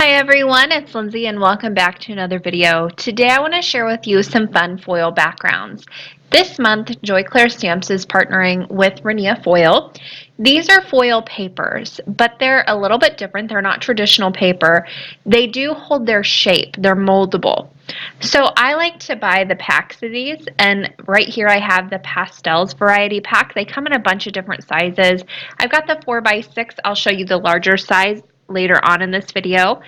Hi everyone, it's Lindsay and welcome back to another video. Today I want to share with you some fun foil backgrounds. This month, Joy Claire Stamps is partnering with Renea Foil. These are foil papers, but they're a little bit different. They're not traditional paper. They do hold their shape. They're moldable. So I like to buy the packs of these, and right here I have the pastels variety pack. They come in a bunch of different sizes. I've got the 4x6. I'll show you the larger size later on in this video.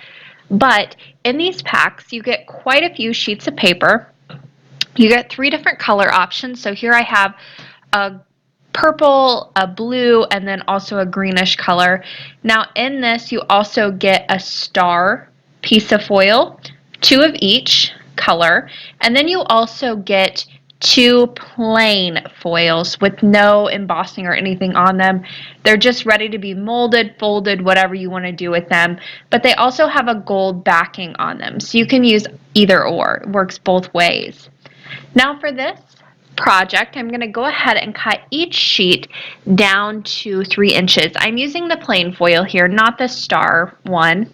But in these packs, you get quite a few sheets of paper. You get 3 different color options. So here I have a purple, a blue, and then also a greenish color. Now in this, you also get a star piece of foil, 2 of each color, and then you also get 2 plain foils with no embossing or anything on them. They're just ready to be molded, folded, whatever you want to do with them. But they also have a gold backing on them, so you can use either or. It works both ways. Now for this project, I'm going to go ahead and cut each sheet down to 3 inches. I'm using the plain foil here, not the star one.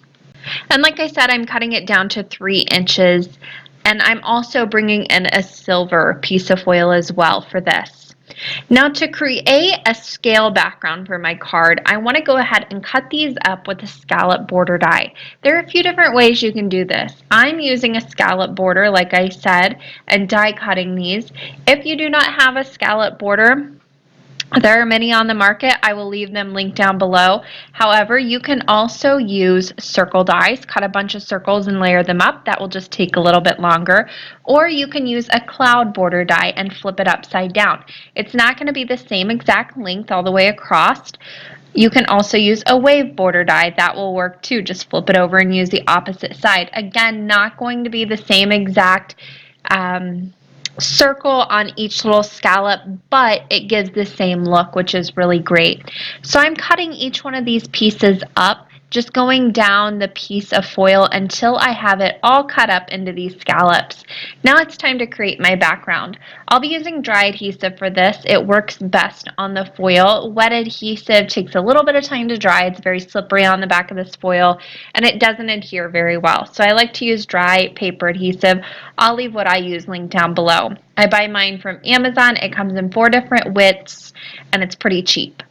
And like I said, I'm cutting it down to 3 inches. And I'm also bringing in a silver piece of foil as well for this. Now to create a scale background for my card, I want to go ahead and cut these up with a scallop border die. There are a few different ways you can do this. I'm using a scallop border, like I said, and die cutting these. If you do not have a scallop border, there are many on the market. I will leave them linked down below. However, you can also use circle dies, cut a bunch of circles and layer them up. That will just take a little bit longer. Or you can use a cloud border die and flip it upside down. It's not going to be the same exact length all the way across. You can also use a wave border die. That will work too. Just flip it over and use the opposite side. Again, not going to be the same exact circle on each little scallop, but it gives the same look, which is really great. So I'm cutting each one of these pieces up, just going down the piece of foil until I have it all cut up into these scallops. Now it's time to create my background. I'll be using dry adhesive for this. It works best on the foil. Wet adhesive takes a little bit of time to dry. It's very slippery on the back of this foil and it doesn't adhere very well. So I like to use dry paper adhesive. I'll leave what I use linked down below. I buy mine from Amazon. It comes in 4 different widths and it's pretty cheap.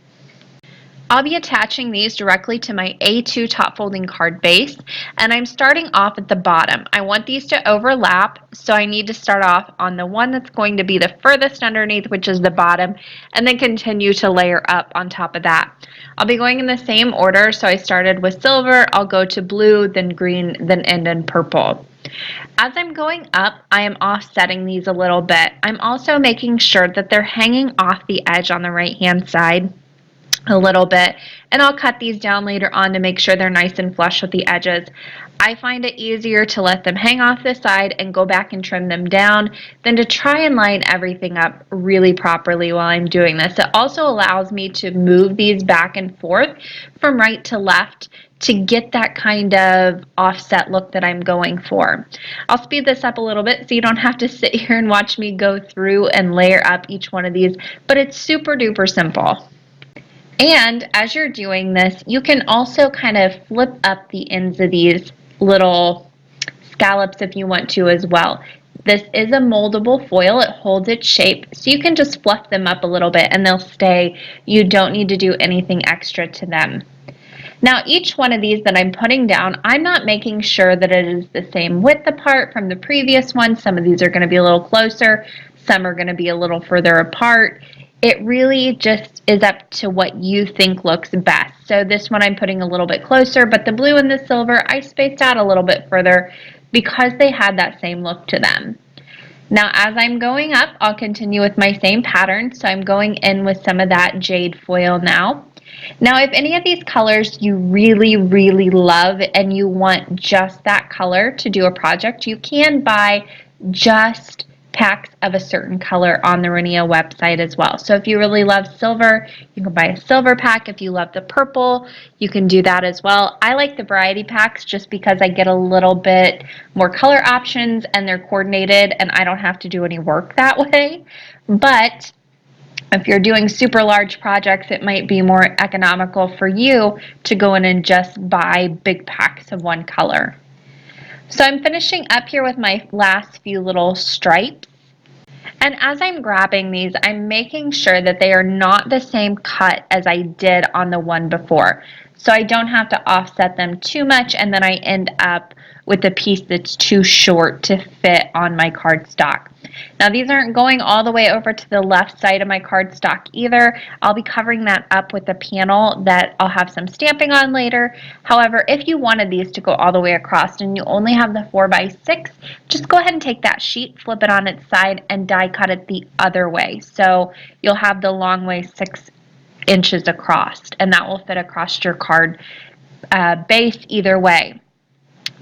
I'll be attaching these directly to my A2 top folding card base, and I'm starting off at the bottom. I want these to overlap, so I need to start off on the one that's going to be the furthest underneath, which is the bottom, and then continue to layer up on top of that. I'll be going in the same order, so I started with silver, I'll go to blue, then green, then end in purple. As I'm going up, I am offsetting these a little bit. I'm also making sure that they're hanging off the edge on the right-hand side a little bit, and I'll cut these down later on to make sure they're nice and flush with the edges. I find it easier to let them hang off the side and go back and trim them down than to try and line everything up really properly while I'm doing this. It also allows me to move these back and forth from right to left to get that kind of offset look that I'm going for. I'll speed this up a little bit so you don't have to sit here and watch me go through and layer up each one of these, but it's super duper simple. And as you're doing this, you can also kind of flip up the ends of these little scallops if you want to as well. This is a moldable foil. It holds its shape, so you can just fluff them up a little bit and they'll stay. You don't need to do anything extra to them. Now each one of these that I'm putting down, I'm not making sure that it is the same width apart from the previous one. Some of these are going to be a little closer, some are going to be a little further apart. It really just is up to what you think looks best. So this one I'm putting a little bit closer, but the blue and the silver I spaced out a little bit further because they had that same look to them. Now as I'm going up, I'll continue with my same pattern. So I'm going in with some of that jade foil now. Now if any of these colors you really, really love and you want just that color to do a project, you can buy just packs of a certain color on the Renea website as well. So if you really love silver, you can buy a silver pack. If you love the purple, you can do that as well. I like the variety packs just because I get a little bit more color options and they're coordinated and I don't have to do any work that way. But If you're doing super large projects, it might be more economical for you to go in and just buy big packs of one color. So I'm finishing up here with my last few little stripes. And as I'm grabbing these, I'm making sure that they are not the same cut as I did on the one before. So I don't have to offset them too much, and then I end up with a piece that's too short to fit on my cardstock. Now these aren't going all the way over to the left side of my cardstock either. I'll be covering that up with a panel that I'll have some stamping on later. However, if you wanted these to go all the way across and you only have the 4x6, just go ahead and take that sheet, flip it on its side, and die cut it the other way. So you'll have the long way 6 inches across, and that will fit across your card base either way.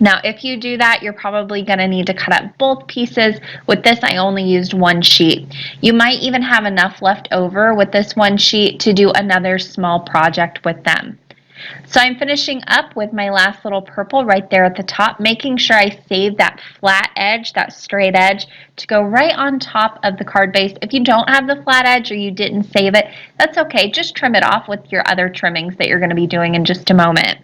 Now, if you do that, you're probably going to need to cut up both pieces. With this, I only used one sheet. You might even have enough left over with this one sheet to do another small project with them. So I'm finishing up with my last little purple right there at the top, making sure I save that flat edge, that straight edge, to go right on top of the card base. If you don't have the flat edge or you didn't save it, that's okay. Just trim it off with your other trimmings that you're going to be doing in just a moment.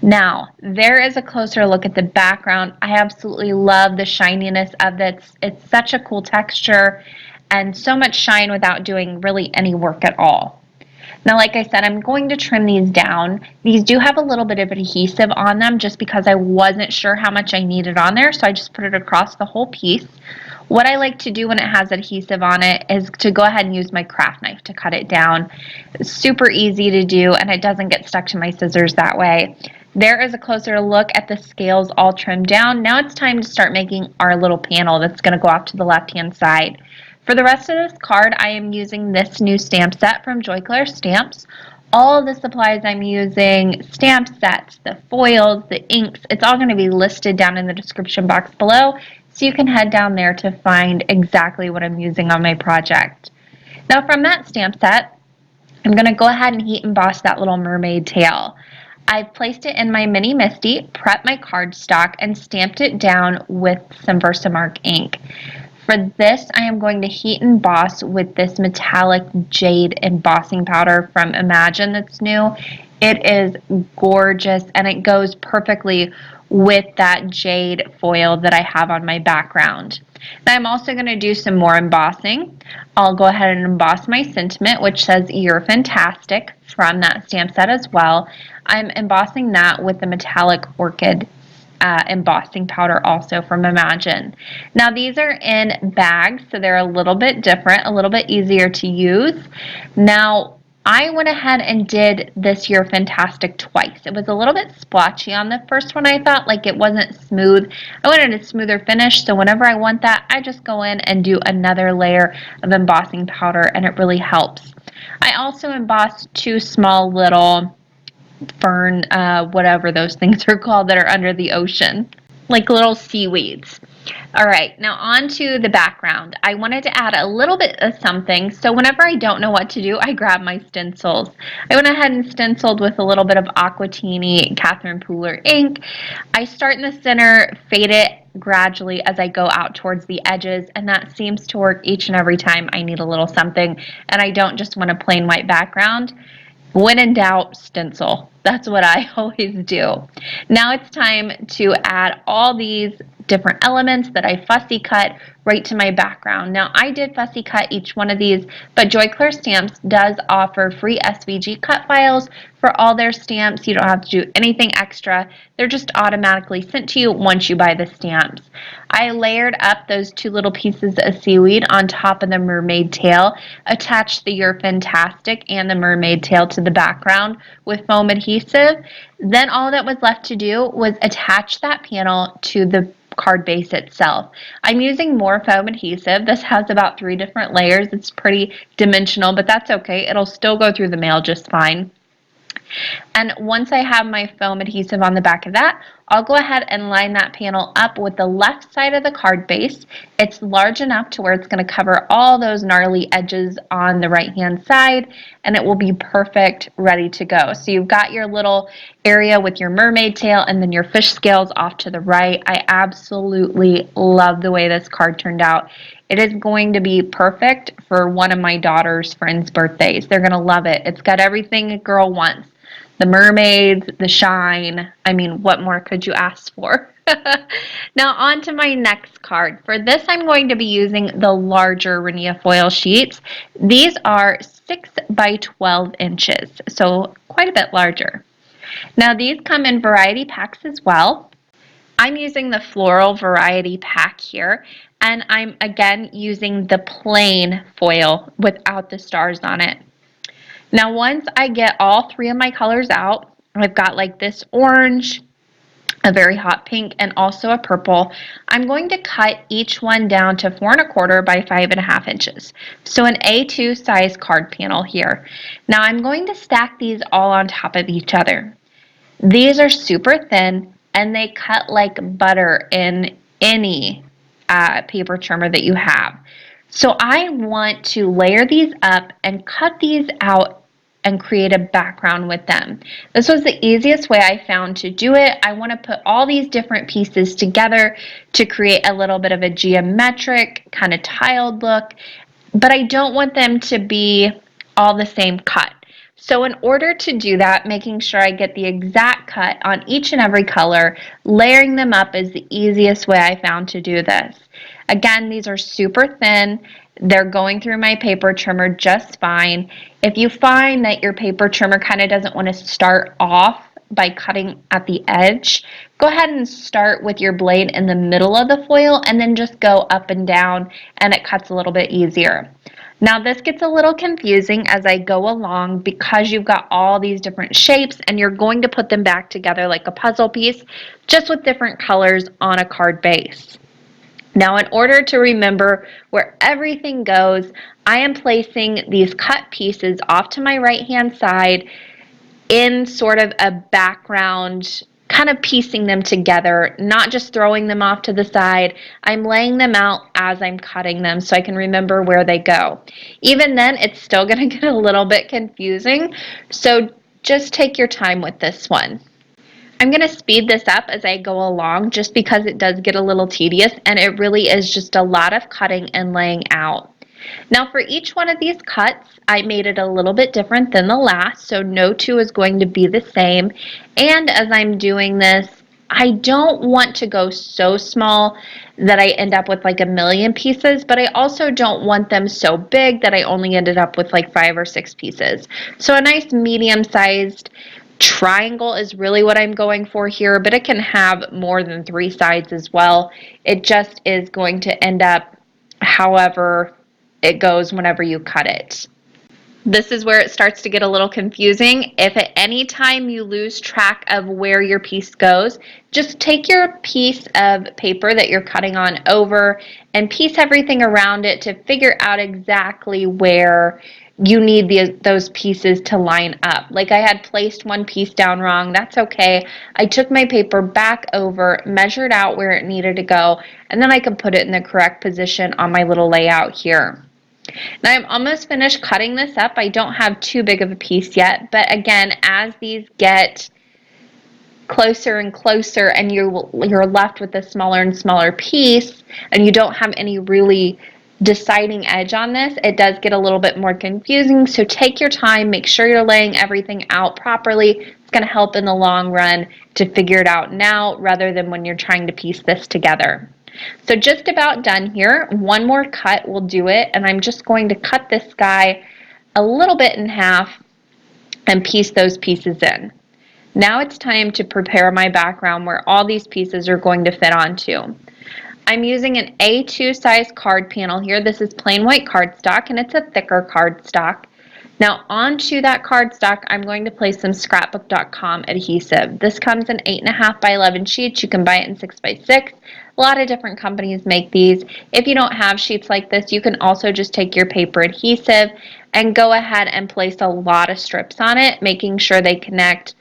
Now, there is a closer look at the background. I absolutely love the shininess of this. It's such a cool texture and so much shine without doing really any work at all. Now, like I said, I'm going to trim these down. These do have a little bit of adhesive on them just because I wasn't sure how much I needed on there, so I just put it across the whole piece. What I like to do when it has adhesive on it is to go ahead and use my craft knife to cut it down. It's super easy to do, and it doesn't get stuck to my scissors that way. There is a closer look at the scales all trimmed down. Now it's time to start making our little panel that's going to go off to the left-hand side. For the rest of this card, I am using this new stamp set from Joyclair Stamps. All of the supplies I'm using, stamp sets, the foils, the inks, it's all going to be listed down in the description box below, so you can head down there to find exactly what I'm using on my project. Now from that stamp set, I'm going to go ahead and heat emboss that little mermaid tail. I've placed it in my Mini Misty, prepped my cardstock, and stamped it down with some Versamark ink. For this, I am going to heat emboss with this metallic jade embossing powder from Imagine that's new. It is gorgeous, and it goes perfectly with that jade foil that I have on my background. Now I'm also going to do some more embossing. I'll go ahead and emboss my sentiment, which says "You're Fantastic" from that stamp set as well. I'm embossing that with the metallic Orchid embossing powder also from Imagine. Now these are in bags, so they're a little bit different, a little bit easier to use. Now I went ahead and did this You're Fantastic twice. It was a little bit splotchy on the first one, I thought, like it wasn't smooth. I wanted a smoother finish, so whenever I want that, I just go in and do another layer of embossing powder, and it really helps. I also embossed 2 small little fern, whatever those things are called that are under the ocean, like little seaweeds. All right, now on to the background. I wanted to add a little bit of something, so whenever I don't know what to do, I grab my stencils. I went ahead and stenciled with a little bit of Aquatini Catherine Pooler ink. I start in the center, fade it gradually as I go out towards the edges, and that seems to work each and every time I need a little something, and I don't just want a plain white background. When in doubt, stencil. That's what I always do. Now it's time to add all these different elements that I fussy cut right to my background. Now I did fussy cut each one of these, but Joyclair Stamps does offer free SVG cut files for all their stamps. You don't have to do anything extra. They're just automatically sent to you once you buy the stamps. I layered up those 2 little pieces of seaweed on top of the mermaid tail, attached the You're Fantastic and the mermaid tail to the background with foam adhesive. Then all that was left to do was attach that panel to the card base itself. I'm using more foam adhesive. This has about 3 different layers. It's pretty dimensional, but that's okay. It'll still go through the mail just fine. And once I have my foam adhesive on the back of that, I'll go ahead and line that panel up with the left side of the card base. It's large enough to where it's going to cover all those gnarly edges on the right-hand side, and it will be perfect, ready to go. So you've got your little area with your mermaid tail and then your fish scales off to the right. I absolutely love the way this card turned out. It is going to be perfect for one of my daughter's friends' birthdays. They're going to love it. It's got everything a girl wants. The mermaids, the shine. I mean, what more could you ask for? Now on to my next card. For this, I'm going to be using the larger Renea Foil sheets. These are 6 by 12 inches, so quite a bit larger. Now these come in variety packs as well. I'm using the floral variety pack here, and I'm again using the plain foil without the stars on it. Now once I get all 3 of my colors out, I've got like this orange, a very hot pink, and also a purple. I'm going to cut each one down to 4 1/4 by 5.5 inches. So an A2 size card panel here. Now I'm going to stack these all on top of each other. These are super thin and they cut like butter in any paper trimmer that you have. So I want to layer these up and cut these out and create a background with them. This was the easiest way I found to do it. I want to put all these different pieces together to create a little bit of a geometric kind of tiled look, but I don't want them to be all the same cut. So in order to do that, making sure I get the exact cut on each and every color, layering them up is the easiest way I found to do this. Again, these are super thin. They're going through my paper trimmer just fine. If you find that your paper trimmer kind of doesn't want to start off by cutting at the edge, go ahead and start with your blade in the middle of the foil and then just go up and down, and it cuts a little bit easier. Now this gets a little confusing as I go along because you've got all these different shapes and you're going to put them back together like a puzzle piece, just with different colors on a card base. Now in order to remember where everything goes, I am placing these cut pieces off to my right hand side in sort of a background, kind of piecing them together, not just throwing them off to the side. I'm laying them out as I'm cutting them so I can remember where they go. Even then, it's still going to get a little bit confusing, so just take your time with this one. I'm going to speed this up as I go along just because it does get a little tedious and it really is just a lot of cutting and laying out. Now for each one of these cuts, I made it a little bit different than the last, so no two is going to be the same. And as I'm doing this, I don't want to go so small that I end up with like a million pieces, but I also don't want them so big that I only ended up with like 5 or 6 pieces. So a nice medium-sized triangle is really what I'm going for here, but it can have more than 3 sides as well. It just is going to end up however it goes whenever you cut it. This is where it starts to get a little confusing. If at any time you lose track of where your piece goes, just take your piece of paper that you're cutting on over and piece everything around it to figure out exactly where you need those pieces to line up. Like I had placed one piece down wrong, that's okay. I took my paper back over, measured out where it needed to go, and then I could put it in the correct position on my little layout here. Now I'm almost finished cutting this up. I don't have too big of a piece yet, but again, as these get closer and closer and you're left with a smaller and smaller piece and you don't have any really deciding edge on this, it does get a little bit more confusing. So take your time, make sure you're laying everything out properly. It's going to help in the long run to figure it out now rather than when you're trying to piece this together. So just about done here. One more cut will do it, and I'm just going to cut this guy a little bit in half and piece those pieces in. Now it's time to prepare my background where all these pieces are going to fit onto. I'm using an A2 size card panel here. This is plain white cardstock and it's a thicker cardstock. Now onto that cardstock, I'm going to place some scrapbook.com adhesive. This comes in 8.5 by 11 sheets. You can buy it in 6 by 6. A lot of different companies make these. If you don't have sheets like this, you can also just take your paper adhesive and go ahead and place a lot of strips on it, making sure they connect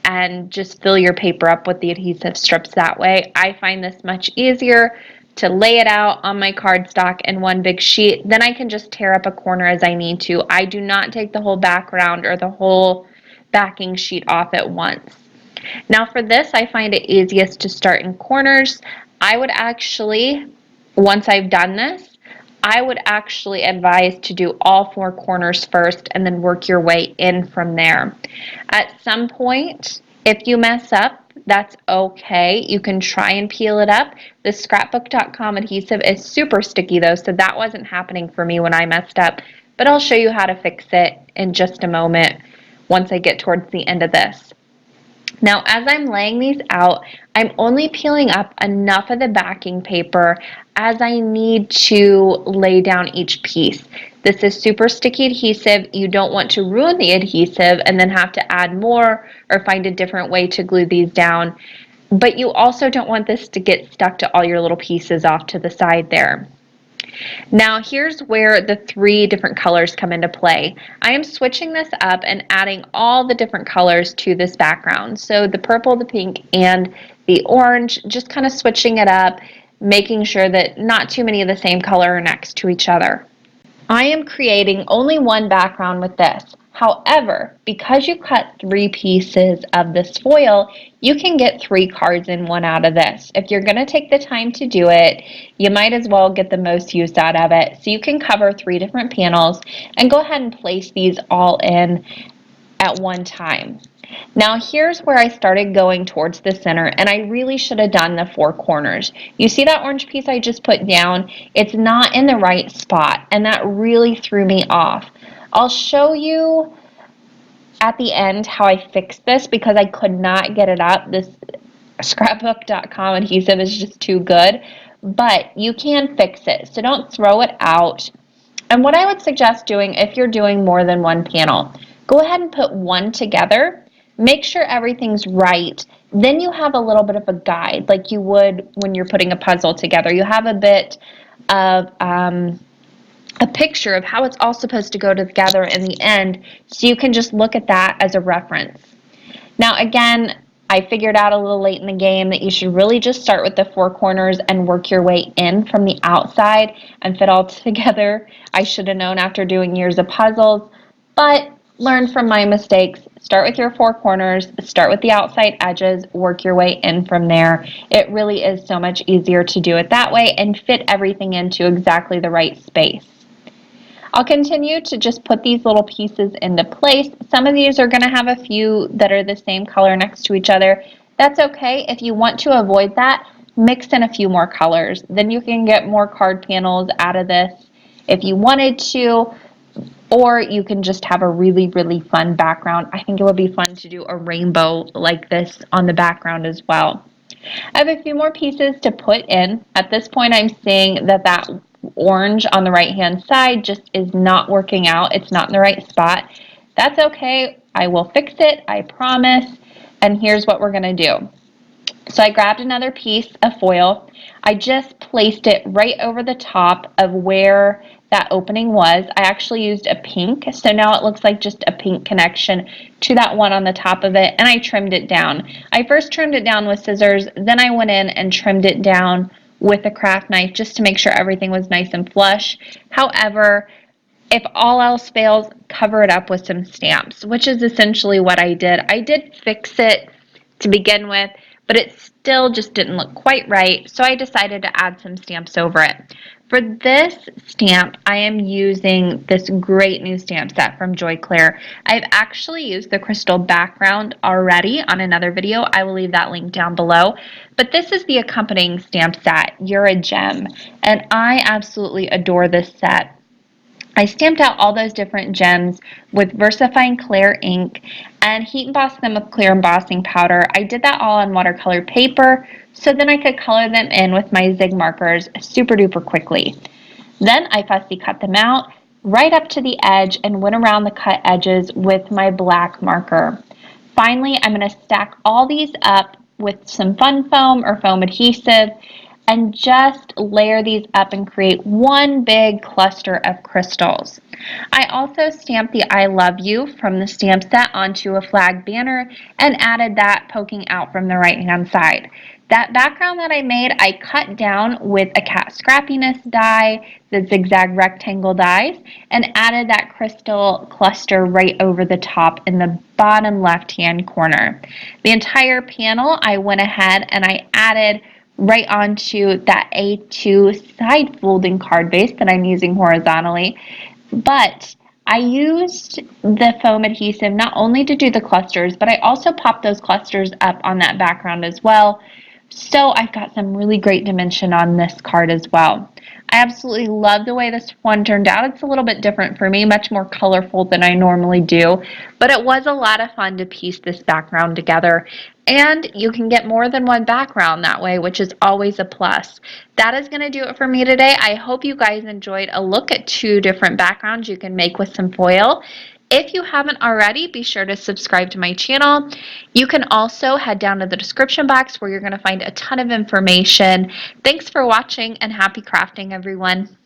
and just fill your paper up with the adhesive strips that way. I find this much easier to lay it out on my cardstock in one big sheet. Then I can just tear up a corner as I need to. I do not take the whole background or the whole backing sheet off at once. Now for this, I find it easiest to start in corners. I would actually, once I've done this, I would actually advise to do all 4 corners first and then work your way in from there. At some point, if you mess up, that's okay. You can try and peel it up. The scrapbook.com adhesive is super sticky though, so that wasn't happening for me when I messed up. But I'll show you how to fix it in just a moment once I get towards the end of this. Now, as I'm laying these out, I'm only peeling up enough of the backing paper as I need to lay down each piece. This is super sticky adhesive. You don't want to ruin the adhesive and then have to add more or find a different way to glue these down. But you also don't want this to get stuck to all your little pieces off to the side there. Now here's where the 3 different colors come into play. I am switching this up and adding all the different colors to this background. So the purple, the pink, and the orange, just kind of switching it up, making sure that not too many of the same color are next to each other. I am creating only one background with this. However, because you cut 3 pieces of this foil, you can get 3 cards in one out of this. If you're going to take the time to do it, you might as well get the most use out of it. So you can cover 3 different panels and go ahead and place these all in at one time. Now here's where I started going towards the center, and I really should have done the 4 corners. You see that orange piece I just put down? It's not in the right spot, and that really threw me off. I'll show you at the end how I fixed this because I could not get it up. This scrapbook.com adhesive is just too good, but you can fix it, so don't throw it out. And what I would suggest doing if you're doing more than one panel, go ahead and put one together. Make sure everything's right. Then you have a little bit of a guide like you would when you're putting a puzzle together. You have a bit of a picture of how it's all supposed to go together in the end, so you can just look at that as a reference. Now again, I figured out a little late in the game that you should really just start with the 4 corners and work your way in from the outside and fit all together. I should have known after doing years of puzzles, but learn from my mistakes. Start with your 4 corners, start with the outside edges, work your way in from there. It really is so much easier to do it that way and fit everything into exactly the right space. I'll continue to just put these little pieces into place. Some of these are going to have a few that are the same color next to each other. That's okay. If you want to avoid that, mix in a few more colors. Then you can get more card panels out of this if you wanted to, or you can just have a really, really fun background. I think it would be fun to do a rainbow like this on the background as well. I have a few more pieces to put in. At this point, I'm seeing that that orange on the right-hand side just is not working out. It's not in the right spot. That's okay. I will fix it, I promise. And here's what we're going to do. So I grabbed another piece of foil. I just placed it right over the top of where that opening was. I actually used a pink, so now it looks like just a pink connection to that one on the top of it, and I trimmed it down. I first trimmed it down with scissors, then I went in and trimmed it down with a craft knife just to make sure everything was nice and flush. However, if all else fails, cover it up with some stamps, which is essentially what I did. I did fix it to begin with, but it still just didn't look quite right, so I decided to add some stamps over it. For this stamp, I am using this great new stamp set from Joy Claire. I've actually used the crystal background already on another video. I will leave that link down below. But this is the accompanying stamp set, You're a Gem, and I absolutely adore this set. I stamped out all those different gems with VersaFine Clear ink and heat embossed them with clear embossing powder. I did that all on watercolor paper so then I could color them in with my Zig markers super duper quickly. Then I fussy cut them out right up to the edge and went around the cut edges with my black marker. Finally, I'm going to stack all these up with some fun foam or foam adhesive and just layer these up and create one big cluster of crystals. I also stamped the I love you from the stamp set onto a flag banner and added that poking out from the right hand side. That background that I made, I cut down with a cat scrappiness die, the zigzag rectangle dies, and added that crystal cluster right over the top in the bottom left hand corner. The entire panel, I went ahead and I added right onto that A2 side folding card base that I'm using horizontally. But I used the foam adhesive not only to do the clusters, but I also popped those clusters up on that background as well. So I've got some really great dimension on this card as well. I absolutely love the way this one turned out. It's a little bit different for me, much more colorful than I normally do, but it was a lot of fun to piece this background together. And you can get more than one background that way, which is always a plus. That is going to do it for me today. I hope you guys enjoyed a look at 2 different backgrounds you can make with some foil. If you haven't already, be sure to subscribe to my channel. You can also head down to the description box where you're going to find a ton of information. Thanks for watching and happy crafting, everyone.